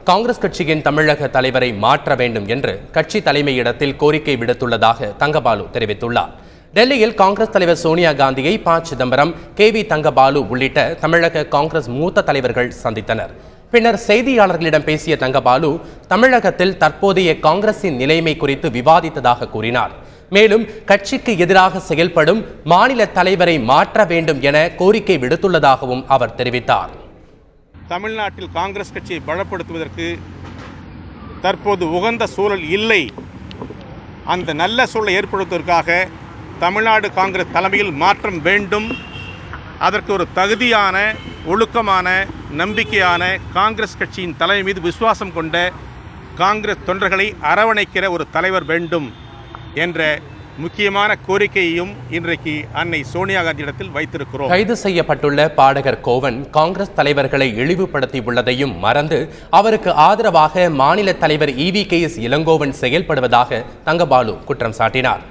காங்கிரஸ் கட்சியின் தமிழக தலைவரை மாற்ற வேண்டும் என்று கட்சி தலைமையிடத்தில் கோரிக்கை விடுத்துள்ளதாக தங்கபாலு தெரிவித்துள்ளார். டெல்லியில் காங்கிரஸ் தலைவர் சோனியா காந்தியை ப. சிதம்பரம், KV தங்கபாலு உள்ளிட்ட தமிழக காங்கிரஸ் மூத்த தலைவர்கள் சந்தித்தனர். பின்னர் செய்தியாளர்களிடம் பேசிய தங்கபாலு தமிழகத்தில் தற்போதைய காங்கிரசின் நிலைமை குறித்து விவாதித்ததாக கூறினார். மேலும் கட்சிக்கு எதிராக செயல்படும் மாநில தலைவரை மாற்ற வேண்டும் என கோரிக்கை விடுத்துள்ளதாகவும் அவர் தெரிவித்தார். தமிழ்நாட்டில் காங்கிரஸ் கட்சியை பலப்படுத்துவதற்கு தற்போது உகந்த சூழல் இல்லை. அந்த நல்ல சூழலை ஏற்படுத்துவதற்காக தமிழ்நாடு காங்கிரஸ் தலைமையில் மாற்றம் வேண்டும். அதற்கு ஒரு தகுதியான, ஒழுக்கமான, நம்பிக்கையான காங்கிரஸ் கட்சியின் தலைமை மீது விசுவாசம் கொண்ட காங்கிரஸ் தொண்டர்களை அரவணைக்கிற ஒரு தலைவர் வேண்டும் என்ற முக்கியமான கோரிக்கையையும் இன்றைக்கு அன்னை சோனியா காந்தியிடத்தில் வைத்திருக்கிறோம். கைது செய்யப்பட்டுள்ள பாடகர் கோவன் காங்கிரஸ் தலைவர்களை இழிவுபடுத்தியுள்ளதையும் மறந்து அவருக்கு ஆதரவாக மாநில தலைவர் EVKS இளங்கோவன் செயல்படுவதாக தங்கபாலு குற்றம் சாட்டினார்.